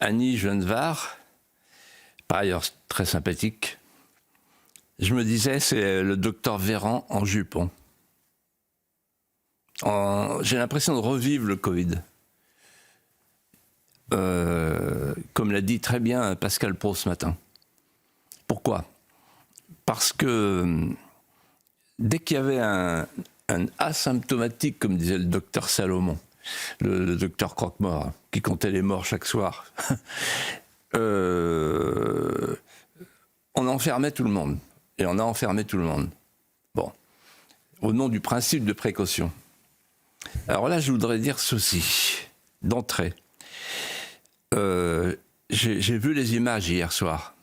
Annie Genevard, par ailleurs très sympathique, je me disais, c'est le docteur Véran en jupon. J'ai l'impression de revivre le Covid. Comme l'a dit très bien Pascal Praud ce matin. Pourquoi ? Parce que dès qu'il y avait un asymptomatique, comme disait le docteur Salomon, le docteur Croque-Mort, qui comptait les morts chaque soir, on enfermait tout le monde. Et on a enfermé tout le monde. Bon, au nom du principe de précaution. Alors là, je voudrais dire ceci, d'entrée. J'ai vu les images hier soir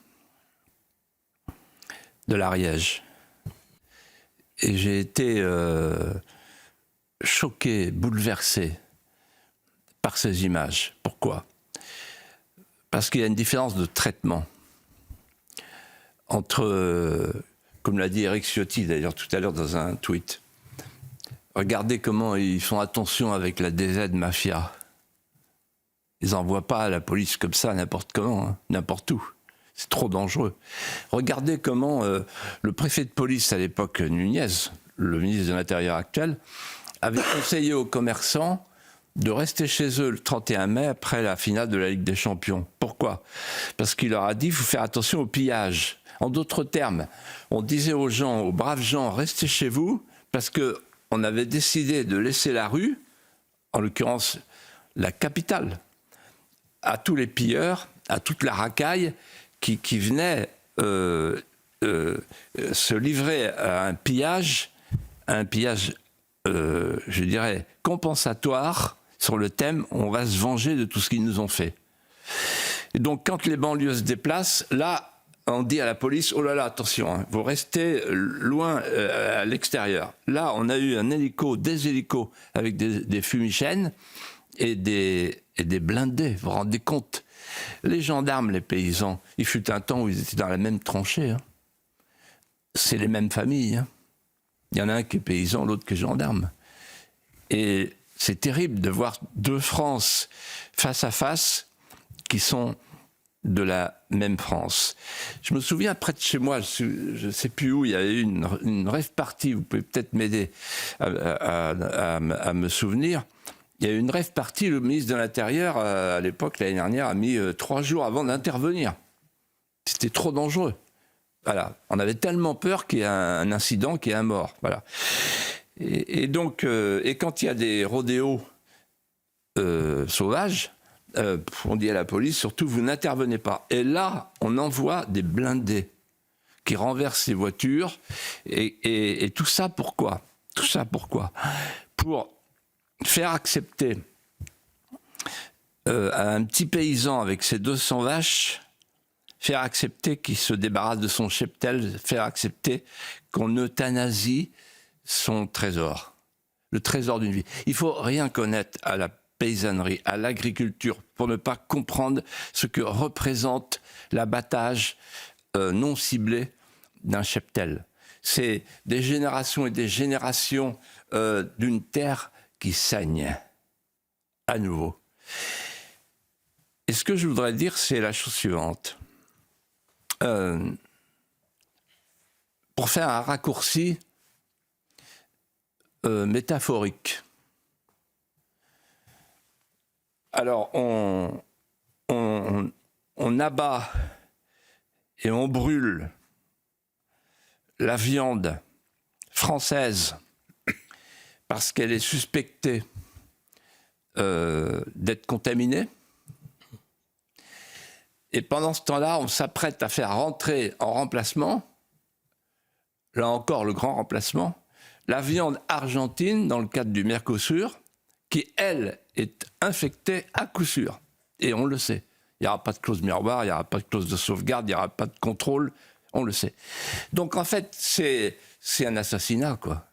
de l'Ariège. Et j'ai été choqué, bouleversé par ces images. Pourquoi ? Parce qu'il y a une différence de traitement entre, comme l'a dit Éric Ciotti d'ailleurs tout à l'heure dans un tweet, regardez comment ils font attention avec la DZ Mafia. Ils n'envoient pas la police comme ça, n'importe comment, hein, n'importe où. C'est trop dangereux. Regardez comment le préfet de police à l'époque, Nunez, le ministre de l'Intérieur actuel, avait conseillé aux commerçants de rester chez eux le 31 mai après la finale de la Ligue des Champions. Pourquoi ? Parce qu'il leur a dit qu'il faut faire attention au pillage. En d'autres termes, on disait aux gens, aux braves gens, restez chez vous, parce qu'on avait décidé de laisser la rue, en l'occurrence la capitale, à tous les pilleurs, à toute la racaille qui venait se livrer à un pillage, je dirais, compensatoire sur le thème « on va se venger de tout ce qu'ils nous ont fait ». Et donc quand les banlieues se déplacent, là, on dit à la police, oh là là, attention, hein, vous restez loin à l'extérieur. Là, on a eu des hélicos avec des fumigènes et des blindés, vous vous rendez compte ? Les gendarmes, les paysans, il fut un temps où ils étaient dans la même tranchée. Hein. C'est les mêmes familles. Hein. Il y en a un qui est paysan, l'autre qui est gendarme. Et c'est terrible de voir deux France face à face qui sont de la même France. Je me souviens, près de chez moi, je ne sais plus où, il y avait eu une rave party, vous pouvez peut-être m'aider à me souvenir. Il y a eu une rave party, le ministre de l'Intérieur, à l'époque, l'année dernière, a mis 3 jours avant d'intervenir. C'était trop dangereux. Voilà. On avait tellement peur qu'il y ait un incident, qu'il y ait un mort. Voilà. Et donc, quand il y a des rodéos sauvages, on dit à la police, surtout, vous n'intervenez pas. Et là, on envoie des blindés qui renversent les voitures. Et tout ça, pourquoi ? Tout ça, pourquoi ? Pour faire accepter à un petit paysan avec ses 200 vaches, faire accepter qu'il se débarrasse de son cheptel, faire accepter qu'on euthanasie son trésor, le trésor d'une vie. Il faut rien connaître à la paysannerie, à l'agriculture, pour ne pas comprendre ce que représente l'abattage non ciblé d'un cheptel. C'est des générations et des générations d'une terre qui saigne à nouveau. Et ce que je voudrais dire, c'est la chose suivante. Pour faire un raccourci métaphorique. Alors, on abat et on brûle la viande française parce qu'elle est suspectée d'être contaminée. Et pendant ce temps-là, on s'apprête à faire rentrer en remplacement, là encore le grand remplacement, la viande argentine dans le cadre du Mercosur, qui, elle, est infectée à coup sûr. Et on le sait. Il n'y aura pas de clause miroir, il n'y aura pas de clause de sauvegarde, il n'y aura pas de contrôle, on le sait. Donc en fait, c'est un assassinat, quoi.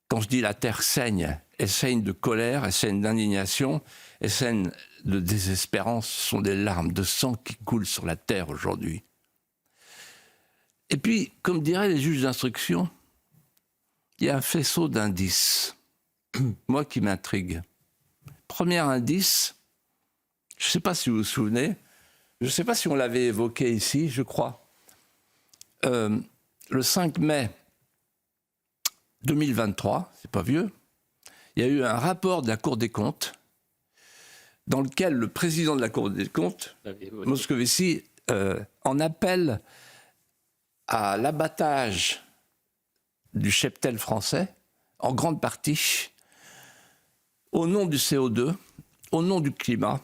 Quand je dis la terre saigne, elle saigne de colère, elle saigne d'indignation, elle saigne de désespérance. Ce sont des larmes de sang qui coulent sur la terre aujourd'hui. Et puis, comme diraient les juges d'instruction, il y a un faisceau d'indices, moi qui m'intrigue. Premier indice, Je ne sais pas si vous vous souvenez, je ne sais pas si on l'avait évoqué ici, je crois. Le 5 mai 2023, c'est pas vieux, il y a eu un rapport de la Cour des comptes dans lequel le président de la Cour des comptes, Moscovici, en appelle à l'abattage du cheptel français, en grande partie, au nom du CO2, au nom du climat,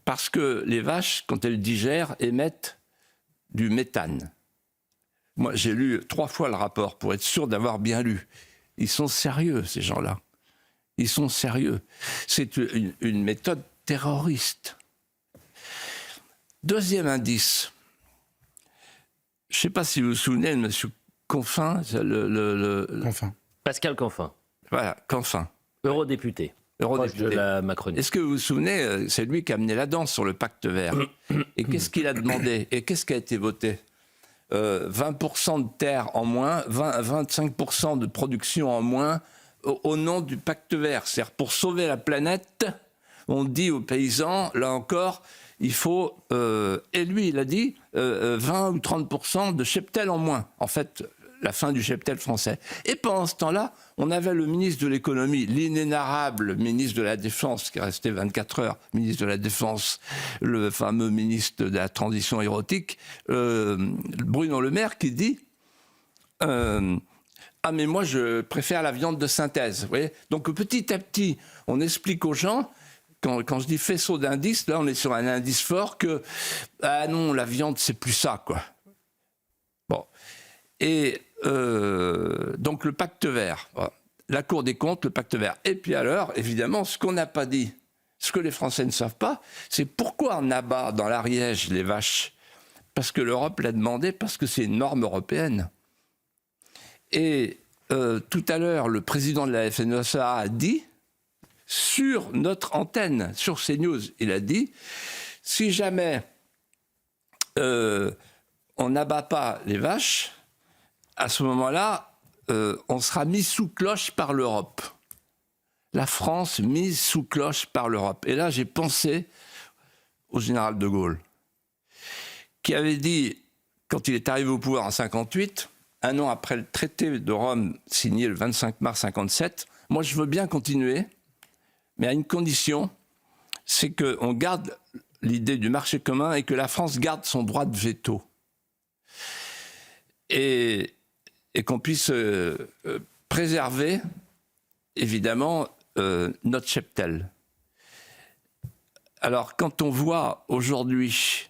parce que les vaches, quand elles digèrent, émettent du méthane. Moi, j'ai lu 3 fois le rapport pour être sûr d'avoir bien lu. Ils sont sérieux, ces gens-là. Ils sont sérieux. C'est une méthode terroriste. Deuxième indice. Je ne sais pas si vous vous souvenez de M. Canfin. Canfin. Pascal Canfin. Voilà, Canfin. Eurodéputé. Proche de la Macronie. Est-ce que vous vous souvenez, c'est lui qui a amené la danse sur le pacte vert. Et qu'est-ce qu'il a demandé? Et qu'est-ce qui a été voté? 20% de terre en moins, 25% de production en moins au nom du pacte vert. C'est-à-dire pour sauver la planète, on dit aux paysans, là encore, il faut, et lui il a dit, 20 ou 30% de cheptel en moins. En fait, la fin du cheptel français. Et pendant ce temps-là, on avait le ministre de l'économie, l'inénarrable ministre de la Défense, qui est resté 24 heures, ministre de la Défense, le fameux ministre de la transition érotique, Bruno Le Maire, qui dit ah mais moi je préfère la viande de synthèse. Vous voyez, donc petit à petit, on explique aux gens, quand je dis faisceau d'indices, là on est sur un indice fort que ah non, la viande c'est plus ça, quoi. Bon. Et donc le pacte vert, voilà. La Cour des comptes, le pacte vert. Et puis alors, évidemment, ce qu'on n'a pas dit, ce que les Français ne savent pas, c'est pourquoi on abat dans l'Ariège les vaches. Parce que l'Europe l'a demandé, parce que c'est une norme européenne. Et tout à l'heure, le président de la FNSEA a dit, sur notre antenne, sur CNews, il a dit, si jamais on n'abat pas les vaches, à ce moment-là, on sera mis sous cloche par l'Europe. La France mise sous cloche par l'Europe. Et là, j'ai pensé au général de Gaulle, qui avait dit, quand il est arrivé au pouvoir en 1958, un an après le traité de Rome signé le 25 mars 1957, moi je veux bien continuer, mais à une condition, c'est qu'on garde l'idée du marché commun et que la France garde son droit de veto. Et qu'on puisse préserver, évidemment, notre cheptel. Alors, quand on voit aujourd'hui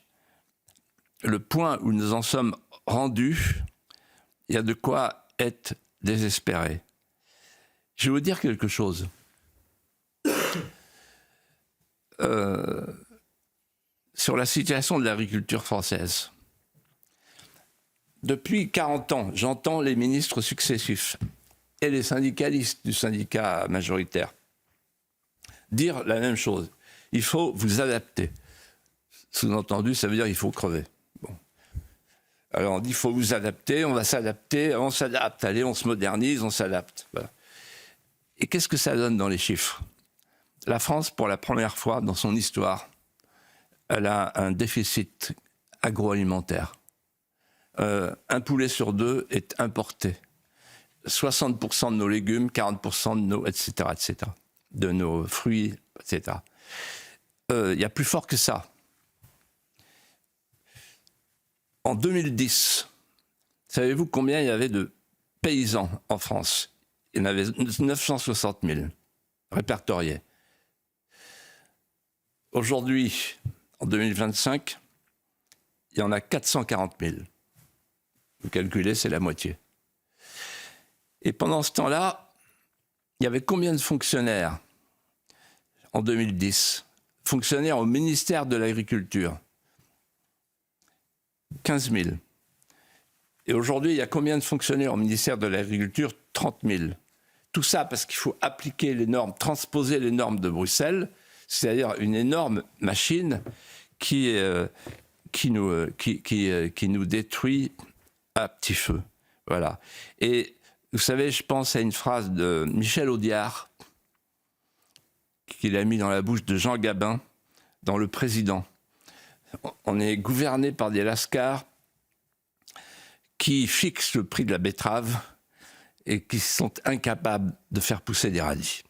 le point où nous en sommes rendus, il y a de quoi être désespéré. Je vais vous dire quelque chose. Sur la situation de l'agriculture française. Depuis 40 ans, j'entends les ministres successifs et les syndicalistes du syndicat majoritaire dire la même chose. Il faut vous adapter. Sous-entendu, ça veut dire qu'il faut crever. Bon. Alors on dit il faut vous adapter, on va s'adapter, on s'adapte, allez, on se modernise, on s'adapte. Voilà. Et qu'est-ce que ça donne dans les chiffres? La France, pour la première fois dans son histoire, elle a un déficit agroalimentaire. Un poulet sur 2 est importé. 60% de nos légumes, 40% de nos, etc., de nos fruits, etc. Il y a plus fort que ça. En 2010, savez-vous combien il y avait de paysans en France? Il y en avait 960 000 répertoriés. Aujourd'hui, en 2025, il y en a 440 000. Vous calculez, c'est la moitié. Et pendant ce temps-là, il y avait combien de fonctionnaires en 2010? Fonctionnaires au ministère de l'Agriculture? 15 000. Et aujourd'hui, il y a combien de fonctionnaires au ministère de l'Agriculture? 30 000. Tout ça parce qu'il faut appliquer les normes, transposer les normes de Bruxelles, c'est-à-dire une énorme machine qui nous détruit à petit feu. Voilà. Et vous savez, je pense à une phrase de Michel Audiard qu'il a mis dans la bouche de Jean Gabin dans le président. On est gouverné par des lascars qui fixent le prix de la betterave et qui sont incapables de faire pousser des radis.